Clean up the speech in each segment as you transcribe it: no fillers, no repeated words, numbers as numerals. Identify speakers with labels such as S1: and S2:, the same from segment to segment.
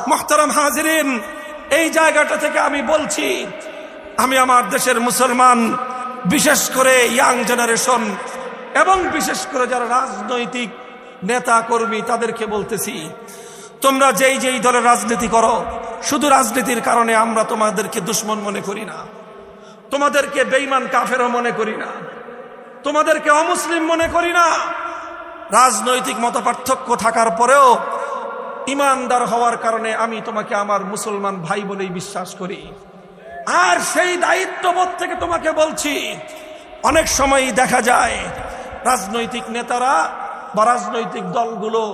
S1: মুহতারাম হাজিরিন, এই জায়গাটা থেকে আমি বলছি, আমি আমার দেশের মুসলমান, বিশেষ করে ইয়াং জেনারেশন এবং বিশেষ করে যারা রাজনৈতিক নেতা কর্মী তাদেরকে বলতেছি, তোমরা যেই যেই দলের রাজনীতি করো, শুধু রাজনীতির কারণে আমরা তোমাদেরকে দুশ্মন মনে করি না, তোমাদেরকে বেঈমান কাফেরও মনে করি না, তোমাদেরকে অমুসলিম মনে করি না। রাজনৈতিক মতপার্থক্য থাকার পরেও ইমানদার হওয়ার কারণে আমি তোমাকে আমার মুসলমান ভাই বলেই বিশ্বাস করি। আর সেই দায়িত্ববোধ থেকে তোমাকে বলছি, অনেক সময়ই দেখা যায় রাজনৈতিক নেতারা বা রাজনৈতিক দলগুলো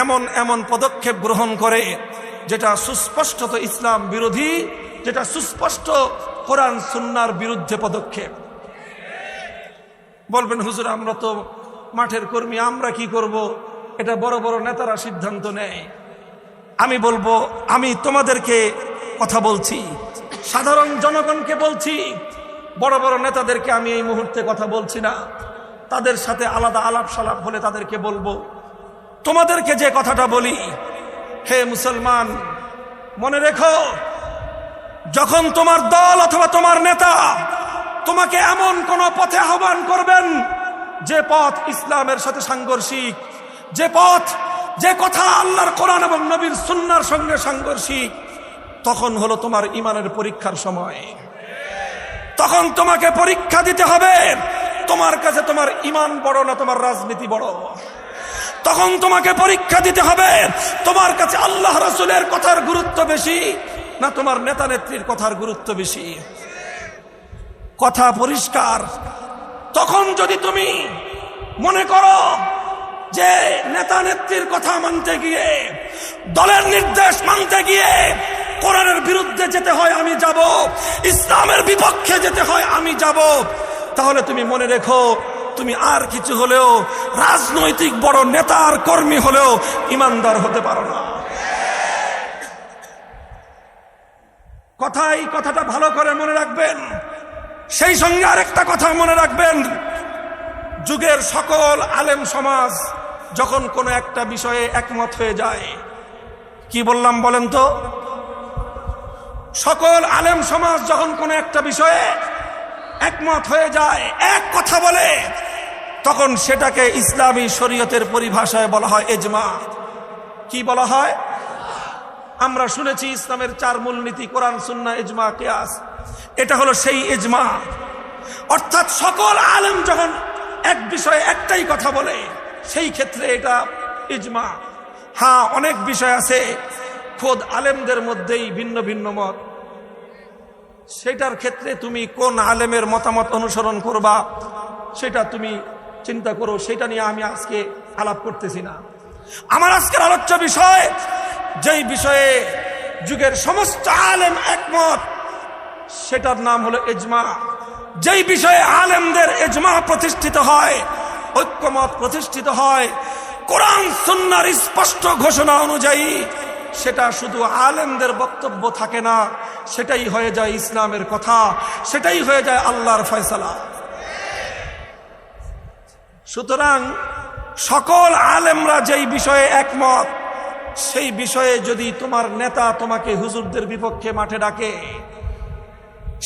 S1: এমন এমন পদক্ষেপ গ্রহণ করে যেটা সুস্পষ্টত ইসলাম বিরোধী, যেটা সুস্পষ্ট কোরআন সুন্নাহর বিরুদ্ধে পদক্ষেপ। বলবেন হুজুর, আমরা তো মাঠের কর্মী, আমরা কি করব? এটা বড় বড় নেতারা সিদ্ধান্ত নেয়। আমি বলবো, আমি তোমাদেরকে কথা বলছি, সাধারণ জনগণকে বলছি, বড় বড় নেতাদেরকে আমি এই মুহূর্তে কথা বলছি না, তাদের সাথে আলাদা আলাপ সালাপ হলে তাদেরকে বলবো। তোমাদেরকে যে কথাটা বলি, হে মুসলমান, মনে রেখো, যখন তোমার দল অথবা তোমার নেতা তোমাকে এমন কোন পথে আহ্বান করবেন যে পথ ইসলামের সাথে সাংঘর্ষিক, যে পথ, যে কথা আল্লাহর কোরআন এবং নবীর সুন্নাহর সঙ্গে সাংঘর্ষিক, তখন হলো তোমার ঈমানের পরীক্ষার সময়। তখন তোমাকে পরীক্ষা দিতে হবে, তোমার কাছে তোমার ঈমান বড় না তোমার রাজনীতি বড়। তখন তোমাকে পরীক্ষা দিতে হবে, তোমার কাছে আল্লাহ রাসূলের কথার গুরুত্ব বেশি না তোমার নেতা নেত্রীর কথার গুরুত্ব বেশি। কথা পরিষ্কার। তখন যদি তুমি মনে করো যে নেতা নেত্রীর কথা মানতে গিয়ে, দলের নির্দেশ মানতে গিয়ে কোরআনের বিরুদ্ধে যেতে হয় আমি যাব, ইসলামের বিপক্ষে যেতে হয় আমি যাব, তাহলে তুমি মনে রেখো, তুমি আর কিছু হলেও রাজনৈতিক বড় নেতার কর্মী হলেও ইমানদার হতে পারো না। কথাটা ভালো করে মনে রাখবেন। সেই সঙ্গে আরেকটা কথা মনে রাখবেন, যুগের সকল আলেম সমাজ যখন কোনো একটা বিষয়ে একমত হয়ে যায়, কি বললাম বলেন তো? সকল আলেম সমাজ যখন কোনো একটা বিষয়ে একমত হয়ে যায়, এক কথা বলে, তখন সেটাকে ইসলামী শরীয়তের পরিভাষায় বলা হয় ইজমা। কি বলা হয়? আমরা শুনেছি ইসলামের 4 মূলনীতি, কোরআন, সুন্নাহ, ইজমা, কিয়াস। এটা হলো সেই ইজমা। অর্থাৎ সকল আলেম যখন এক বিষয়ে একটাই কথা বলে, সেই ক্ষেত্রে এটা ইজমা। হ্যাঁ, অনেক বিষয় আছে খোদ আলেমদের মধ্যেই ভিন্ন ভিন্ন মত, সেটার ক্ষেত্রে তুমি কোন আলেমের মতামত অনুসরণ করবা সেটা তুমি চিন্তা করো, সেটা নিয়ে আমি আজকে আলাপ করতেছি না। আমার আজকের আলোচ্য বিষয়, যেই বিষয়ে যুগের সমস্ত আলেম একমত, সেটার নাম হলো ইজমা। যেই বিষয়ে আলেমদের ইজমা প্রতিষ্ঠিত হয়, ঐক্যমত প্রতিষ্ঠিত হয় কোরআন সুন্নাহর স্পষ্ট ঘোষণা অনুযায়ী, সেটা শুধু আলেমদের বক্তব্য থাকে না, সেটাই হয়ে যায় ইসলামের কথা, সেটাই হয়ে যায় আল্লাহর ফয়সালা। সুতরাং সকল আলেমরা যেই বিষয়ে একমত, সেই বিষয়ে যদি তোমার নেতা তোমাকে হুজুরদের বিপক্ষে মাঠে ডাকে,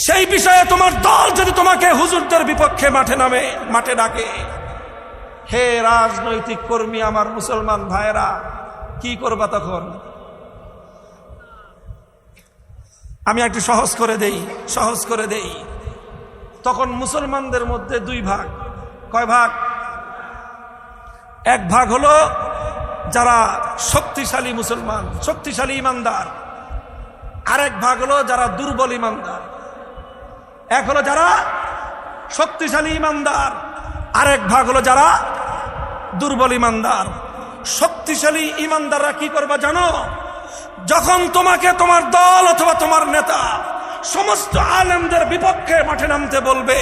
S1: সেই বিষয়ে তোমার দল যদি তোমাকে হুজুরদের বিপক্ষে মাঠে ডাকে, হে রাজনৈতিক কর্মী, আমার মুসলমান ভাইয়েরা, কি করবা তখন? আমি একটু সহজ করে দেই। তখন মুসলমানদের মধ্যে 2 ভাগ। কয় ভাগ? এক ভাগ হলো যারা শক্তিশালী মুসলমান, শক্তিশালী ইমানদার। আরেক ভাগ হলো যারা দুর্বল ইমানদার। এক হলো যারা শক্তিশালী ইমানদার, আরেক ভাগ হলো যারা দুর্বল ইমানদার। শক্তিশালী ইমানদাররা কি করবা জানো? যখন তোমাকে তোমার দল অথবা তোমার নেতা সমস্ত আলেমদের বিপক্ষে মাঠে নামতে বলবে,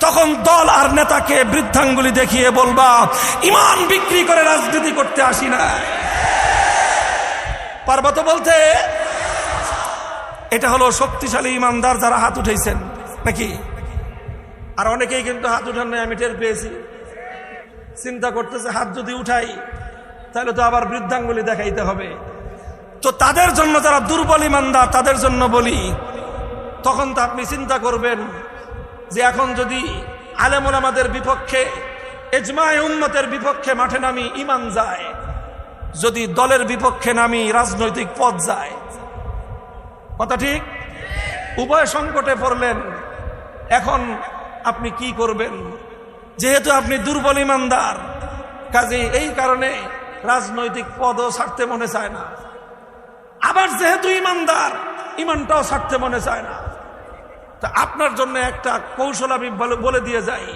S1: তখন দল আর নেতাকে বৃদ্ধাঙ্গুলি দেখিয়ে বলবা, ঈমান বিক্রি করে রাজনীতি করতে আসি না। পারবা তো বলতে? এটা হলো শক্তিশালী ইমানদার যারা হাত উঠাইছেন নাকি? আর অনেকেই কিন্তু হাত উঠান নাই, আমি টের পেয়েছি। চিন্তা করতেছে, হাত যদি উঠাই তাহলে তো আবার বৃদ্ধাঙ্গুলি দেখাইতে হবে, তো তাদের জন্য, যারা দুর্বল ইমানদার তাদের জন্য বলি, তখন তো আপনি চিন্তা করবেন যে এখন যদি আলেম ওলামাদের বিপক্ষে, ইজমায়ে উম্মতের বিপক্ষে মাঠে নামি ইমান যায়, যদি দলের বিপক্ষে নামি রাজনৈতিক পদ যায়, কথা ঠিক? উভয় সংকটে পড়লেন। এখন আপনি কি করবেন? যেহেতু আপনি দুর্বল ইমানদার, কাজে এই কারণে রাজনৈতিক পদও ছাড়তে মনে চায় না। আবার যেহেতু ইমানদার, ইমানটাও ছাড়তে মনে চায় না। তা আপনার জন্য একটা কৌশল আমি বলে দিয়ে যাই।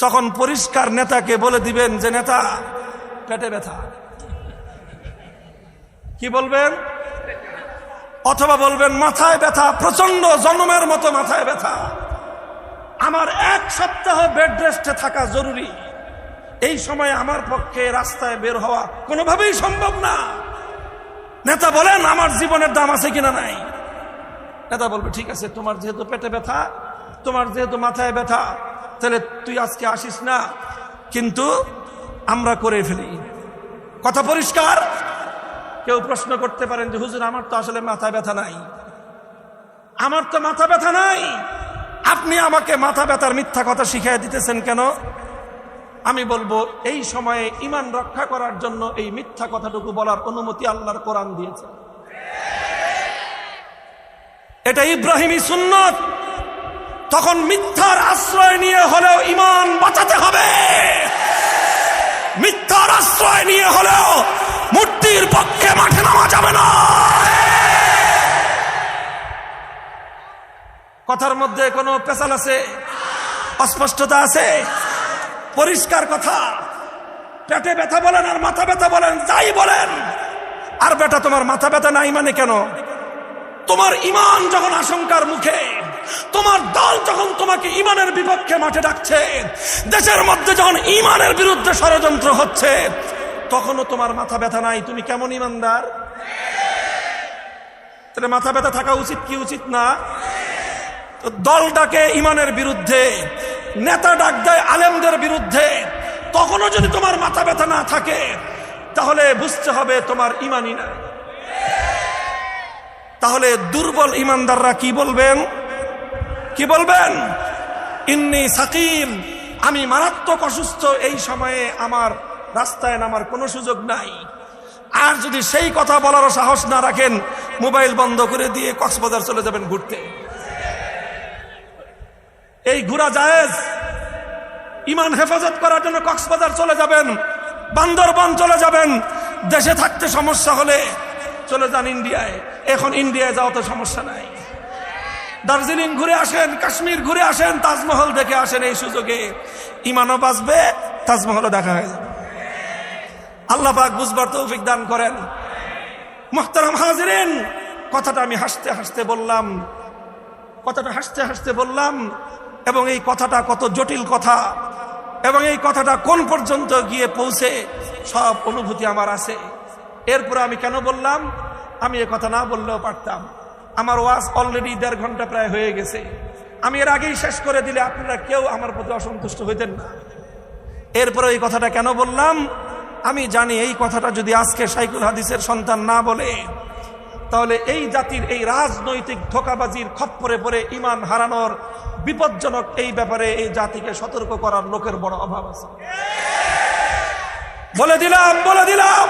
S1: তখন পরিষ্কার নেতাকে বলে দিবেন যে নেতা, পেটে ব্যথা। কি বলবেন? অথবা বলবেন মাথায় ব্যথা, প্রচন্ড জন্মের মতো মাথায় ব্যথা, আমার 1 সপ্তাহ বেড রেস্টে থাকা জরুরি, এই সময় আমার পক্ষে রাস্তায় বের হওয়া কোনোভাবেই সম্ভব না। নেতা বলেন আমার জীবনের দাম আছে কিনা নাই? নেতা বলবে ঠিক আছে, তোমার যেহেতু পেটে ব্যথা, তোমার যেহেতু মাথায় ব্যথা, তাহলে তুই আজকে আসিস না, কিন্তু আমরা করে ফেলি। কথা পরিষ্কার? কেউ প্রশ্ন করতে পারেন যে হুজুর আমার তো আসলে মাথা ব্যথা নাই, আমার তো মাথা ব্যথা নাই, আপনি আমাকে মাথা ব্যথার মিথ্যা কথা শিখিয়ে দিতেছেন কেন? আমি বলবো এই সময়ে ঈমান রক্ষা করার জন্য এই মিথ্যা কথাটুকু বলার অনুমতি আল্লাহর কোরআন দিয়েছে। এটা ইব্রাহিমী সুন্নত। তখন মিথ্যার আশ্রয় নিয়ে হলেও ঈমান বাঁচাতে হবে, মিথ্যার আশ্রয় নিয়ে হলেও মূর্তির পক্ষে মাঠে নামা যাবে না। কথার মধ্যে কোনো পেশাল আছে? অস্পষ্টতা আছে? পরিষ্কার কথা। পেটে ব্যথা বলেন আর মাথা ব্যথা বলেন, যাই বলেন, আর বেটা তোমার মাথা ব্যথা নাই মানে কেন? তোমার ঈমান যখন আশঙ্কার মুখে, তোমার দল যখন তোমাকে ঈমানের বিপক্ষে মাঠে ডাকছে, দেশের মধ্যে যখন ঈমানের বিরুদ্ধে ষড়যন্ত্র হচ্ছে, তখনও তোমার মাথা ব্যথা নাই, তুমি কেমন ঈমানদার? তাহলে মাথা ব্যথা থাকা উচিত কি উচিত না? দল ডাকে ঈমানের বিরুদ্ধে, নেতা ডাক দেয় আলেমদের বিরুদ্ধে, তখনও যদি তোমার মাথা ব্যথা না থাকে, তাহলে বুঝতে হবে তোমার ঈমানই নাই। তাহলে দুর্বল ঈমানদাররা কি বলবেন? কি বলবেন? ইন্নী সাকিম, আমি মারাত্মক অসুস্থ, এই সময়ে আমার রাস্তায় নামার কোনো সুযোগ নাই। আর যদি সেই কথা বলারও সাহস না রাখেন, মোবাইল বন্ধ করে দিয়ে কক্সবাজার চলে যাবেন ঘুরতে। এই ঘোরা জায়েজ। ঈমান হেফাজত করার জন্য কক্সবাজার চলে যাবেন, বান্দরবান চলে যাবেন। দেশে থাকতে সমস্যা হলে চলে যান ইন্ডিয়ায়। এখন ইন্ডিয়ায় যাওয়া তো সমস্যা নাই। দার্জিলিং ঘুরে আসেন, কাশ্মীর ঘুরে আসেন, তাজমহল দেখে আসেন। এই সুযোগে ঈমানও বাঁচবে, তাজমহলও দেখা হয়ে যাবে। আল্লাহ পাক বুঝবার তৌফিক দান করেন। মুহতারাম হাজিরিন, কথাটা আমি হাসতে হাসতে বললাম, কথাটা হাসতে হাসতে বললাম, এবং এই কথাটা কত জটিল কথা, এবং এই কথাটা কোন পর্যন্ত গিয়ে পৌঁছে সব অনুভূতি আমার আছে। এরপরে আমি কেন বললাম? আমি এ কথা না বললেও পারতাম। আমার ওয়াজ অলরেডি 1.5 ঘন্টা প্রায় হয়ে গেছে। আমি এর আগেই শেষ করে দিলে আপনারা কেউ আমার প্রতি অসন্তুষ্ট হইতেন না। এরপরে এই কথাটা কেন বললাম? আমি জানি এই কথাটা যদি আজকে শাইখুল হাদিসের সন্তান না বলে, তাহলে এই জাতির এই রাজনৈতিক ধোঁকাবাজির খপ্পরে পড়ে ঈমান হারানোর বিপজ্জনক এই ব্যাপারে এই জাতিকে সতর্ক করার লোকের বড় অভাব আছে। বলে দিলাম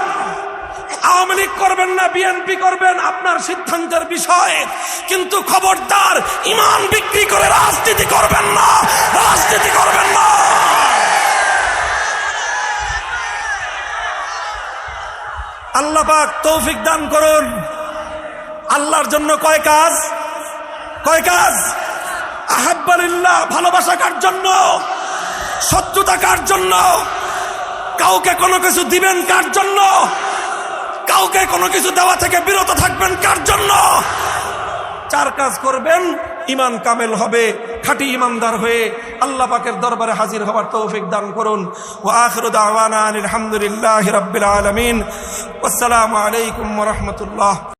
S1: আওয়ামী লীগ করবেন না বিএনপি করবেন আপনার সিদ্ধান্তের বিষয়, কিন্তু খবরদার ঈমান বিক্রি করে রাজনীতি করবেন না, রাজনীতি করবেন না। আল্লাহ পাক তৌফিক দান করুন। আল্লাহর জন্য কয় কাজ? আহাব্বালিল্লাহ, ভালোবাসা কার জন্য? শত্রুতা কার জন্য? কাউকে কোনো কিছু দিবেন কার জন্য? কাউকে কোনো কিছু দেওয়া থেকে বিরত থাকবেন কার জন্য? 4 কাজ করবেন, ঈমান কামেল হবে, খাঁটি ঈমানদার হয়ে আল্লাহ পাকের দরবারে হাজির হওয়ার তৌফিক দান করুন। ওয়া আখিরু দাওয়ানা আলহামদুলিল্লাহি রাব্বিল আলামিন। আসসালামু আলাইকুম ওয়া রাহমাতুল্লাহ।